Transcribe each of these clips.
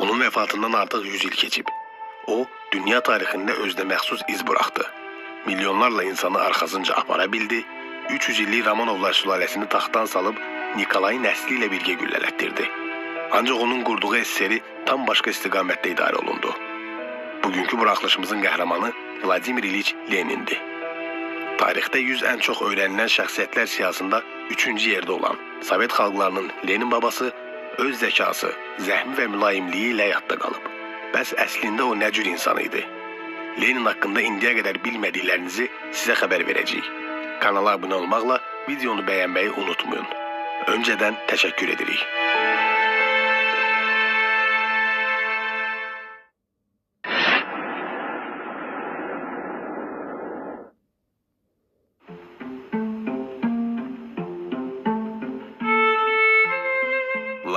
Onun vəfatından artıq 100 il keçib. O, dünya tarixində özünə məxsus iz buraxdı. Milyonlarla insanı arxasınca apara bildi, 300 illik Romanovlar sülaləsini taxtdan salıb Nikolayın nəsli ilə birgə güllələtdirdi. Ancaq onun qurduğu SSR-i tam başqa istiqamətdə idarə olundu. Bugünkü buraxılışımızın qəhrəmanı Vladimir İliç Lenindir. Tarixdə 100 ən çox öyrənilən şəxsiyyətlər siyasında 3-cü yerdə olan Sovet xalqlarının Lenin babası öz zəkası, zəhmi və mülayimliyi ilə yadda qalıb. Bəs əslində o nə cür insan idi? Lenin haqqında indiyə qədər bilmədiklərinizi sizə xəbər verəcəyik. Kanala abunə olmaqla videonu bəyənməyi unutmayın. Öncədən təşəkkür edirik.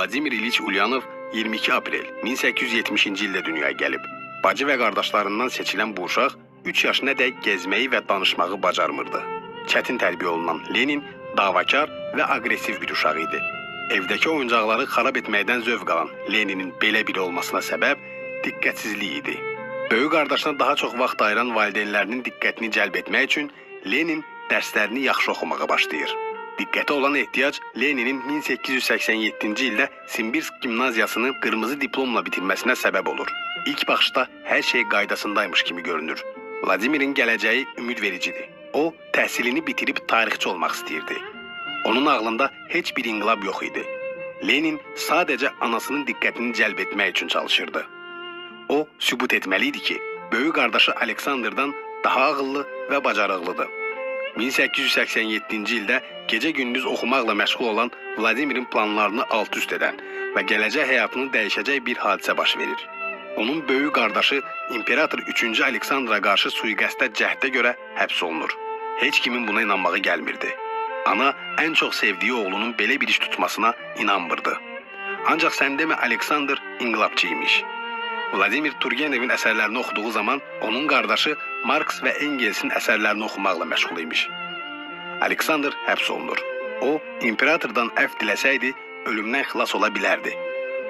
Vladimir İliç Ulyanov 22 aprel 1870-ci ildə dünyaya gəlib. Bacı və qardaşlarından seçilən bu uşaq 3 yaşına dək gezməyi və danışmağı bacarmırdı. Çətin tərbiyə olunan Lenin davakar və aqressiv bir uşaq idi. Evdəki oyuncaqları xarab etməkdən zövq alan Leninin belə biri olmasına səbəb diqqətsizlik idi. Böyük qardaşına daha çox vaxt ayıran valideynlərinin diqqətini cəlb etmək üçün Lenin dərslərini yaxşı oxumağa başlayır. Diqqətə olan ehtiyac Leninin 1887-ci ildə Simbirsk gimnaziyasını qırmızı diplomla bitirməsinə səbəb olur. İlk baxışda hər şey qaydasındaymış kimi görünür. Vladimir'in gələcəyi ümid vericidir. O, təhsilini bitirib tarixçi olmaq istəyirdi. Onun ağlında heç bir inqilab yox idi. Lenin sadəcə anasının diqqətini cəlb etmək üçün çalışırdı. O, sübut etməli idi ki, böyük qardaşı Aleksandrdan daha ağıllı və bacarıqlıdır. 1887-ci ildə gecə-gündüz oxumaqla məşğul olan Vladimir'in planlarını alt-üst edən və gələcək həyatını dəyişəcək bir hadisə baş verir. Onun böyük qardaşı İmperator 3-cü Aleksandra qarşı sui-qəsdə cəhdə görə həbs olunur. Heç kimin buna inanmağı gəlmirdi. Ana ən çox sevdiyi oğlunun belə bir iş tutmasına inanmırdı. Ancaq sən demə Aleksandr inqilabçı imiş. Vladimir Turgenevin əsərlərini oxuduğu zaman onun qardaşı Marks və Engels'in əsərlərini oxumaqla məşğul imiş. Aleksandr həbs olunur. O, imperatordan əfv diləsəydi, ölümdən xilas ola bilərdi.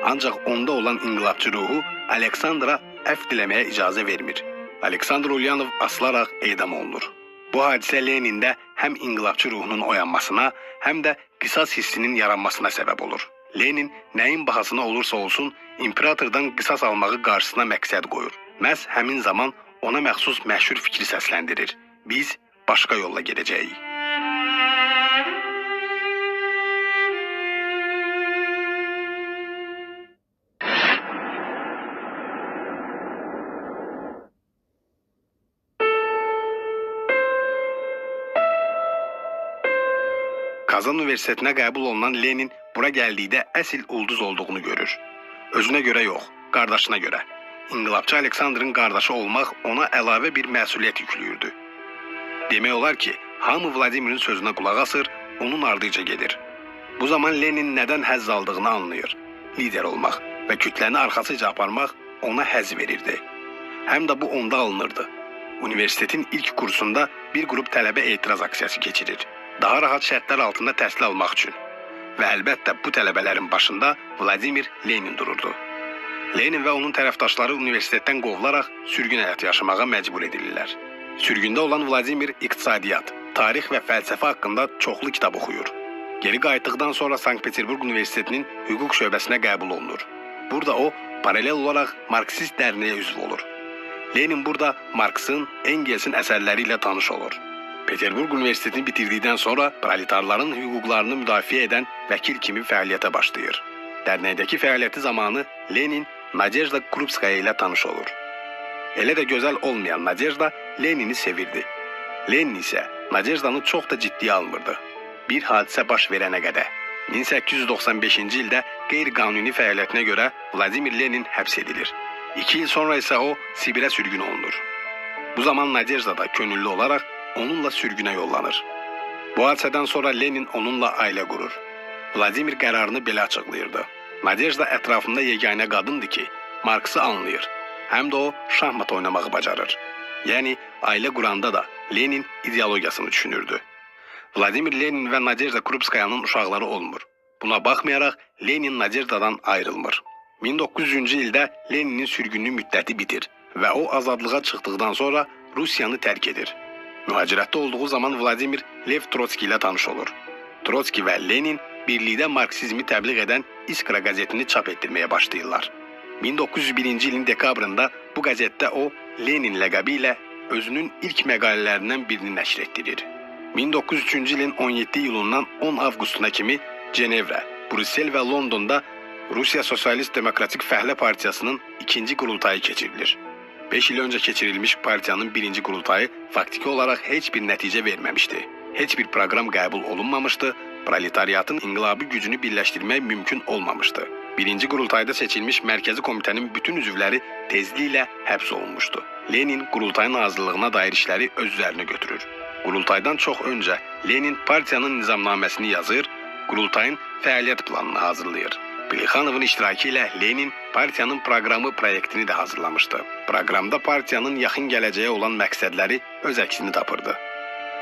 Ancaq onda olan inqilabçı ruhu Aleksandra əfv diləməyə icazə vermir. Aleksandr Ulyanov asılaraq edam olunur. Bu hadisə Lenində həm inqilabçı ruhunun oyanmasına, həm də qisas hissinin yaranmasına səbəb olur. Lenin nəyin bahasına olursa olsun, imperatordan qisas almağı qarşısına məqsəd qoyur. Məhz həmin zaman ona məxsus məşhur fikri səsləndirir. Biz başqa yolla gedəcəyik. Kazan Universitetinə qəbul olunan Lenin bura gəldikdə əsl ulduz olduğunu görür. Özünə görə yox, qardaşına görə. İnqilabçı Aleksandrın qardaşı olmaq ona əlavə bir məsuliyyət yüklüyürdü. Demək olar ki, hamı Vladimir'in sözünə qulaq asır, onun ardınca gedir. Bu zaman Lenin nədən həzz aldığını anlayır. Lider olmaq və kütləni arxasıca aparmaq ona həzz verirdi. Həm də bu onda alınırdı. Universitetin ilk kursunda bir qrup tələbə etiraz aksiyası keçirir. Daha rahat şərtlər altında təhsil almaq üçün. Və əlbəttə bu tələbələrin başında Vladimir Lenin dururdu. Lenin və onun tərəfdaşları universitetdən qovularaq sürgün həyatı yaşamağa məcbur edilirlər. Sürgündə olan Vladimir iqtisadiyyat, tarix və fəlsəfə haqqında çoxlu kitab oxuyur. Geri qayıtdıqdan sonra Sankt-Peterburg Universitetinin hüquq şöbəsinə qəbul olunur. Burada o, paralel olaraq Marksist dərnəyə üzv olur. Lenin burada Marksın, Engels'in əsərləri ilə tanış olur. Peterburg Universitetini bitirdikdən sonra proletarların hüquqlarını müdafiə edən vəkil kimi fəaliyyətə başlayır. Dərnəkdəki fəaliyyəti zamanı Lenin Nadejda Krupskaya ilə tanış olur. Elə də gözəl olmayan Nadejda Lenini sevirdi. Lenin isə Nadejdanı çox da ciddiyə almırdı. Bir hadisə baş verənə qədər. 1895-ci ildə qeyri-qanuni fəaliyyətinə görə Vladimir Lenin həbs edilir. 2 il sonra isə o Sibirə sürgün olunur. Bu zaman Nadejda da könüllü olaraq onunla sürgünə yollanır. Bu hadisədən sonra Lenin onunla ailə qurur. Vladimir qərarını belə açıqlayırdı. Nadejda ətrafında yeganə qadındır ki, Marksı anlayır. Həm də o şahmat oynamağı bacarır. Yəni, ailə quranda da Lenin ideologiyasını düşünürdü. Vladimir Lenin və Nadejda Krupskayanın uşaqları olmur. Buna baxmayaraq Lenin Nadejda'dan ayrılmır. 1900-cü ildə Leninin sürgünlük müddəti bitir və o azadlığa çıxdıqdan sonra Rusiyanı tərk edir. Mühacirətdə olduğu zaman Vladimir Lev Trotski ilə tanış olur. Trotski və Lenin birlikdə marksizmi təbliğ edən İskra qəzetini çap etdirməyə başlayırlar. 1901-ci ilin dekabrında bu qəzetdə o, Lenin ləqəbi ilə özünün ilk məqalələrindən birini nəşr etdirir. 1903-cü ilin 17 iyulundan 10 avqustuna kimi Cenevrə, Brüssel və Londonda Rusiya Sosialist Demokratik Fəhlə Partiyasının ikinci qurultayı keçirilir. 5 il öncə keçirilmiş partiyanın birinci qurultayı faktiki olaraq heç bir nəticə verməmişdi. Heç bir proqram qəbul olunmamışdı, proletariatın inqilabi gücünü birləşdirmək mümkün olmamışdı. Birinci qurultayda seçilmiş mərkəzi komitənin bütün üzvləri tezliklə həbs olunmuşdu. Lenin qurultayın hazırlığına dair işləri öz üzərinə götürür. Qurultaydan çox öncə Lenin partiyanın nizamnaməsini yazır, qurultayın fəaliyyət planını hazırlayır. Plexanovun iştirakı ilə Lenin partiyanın proqramı proyektini də hazırlamışdı. Proqramda partiyanın yaxın gələcəyə olan məqsədləri öz əksini tapırdı.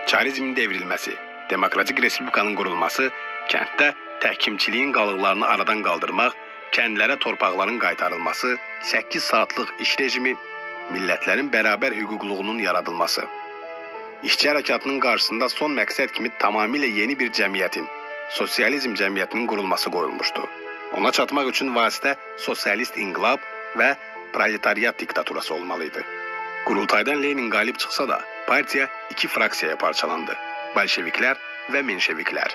Çarizmin devrilməsi, demokratik respublikanın qurulması, kənddə təhkimçiliyin qalıqlarını aradan qaldırmaq, kəndlərə torpaqların qaytarılması, 8 saatlıq iş rejimi, millətlərin bərabər hüquqluğunun yaradılması. İşçi hərəkatının qarşısında son məqsəd kimi tamamilə yeni bir cəmiyyətin, sosializm cəmiyyətinin qurulması qoyulmuşdu. Ona çatmaq üçün vasitə sosialist inqilab və proletariat diktaturası olmalıydı. Qurultaydan Lenin qalib çıxsa da, partiya iki fraksiyaya parçalandı. Bolşeviklər və menşeviklər.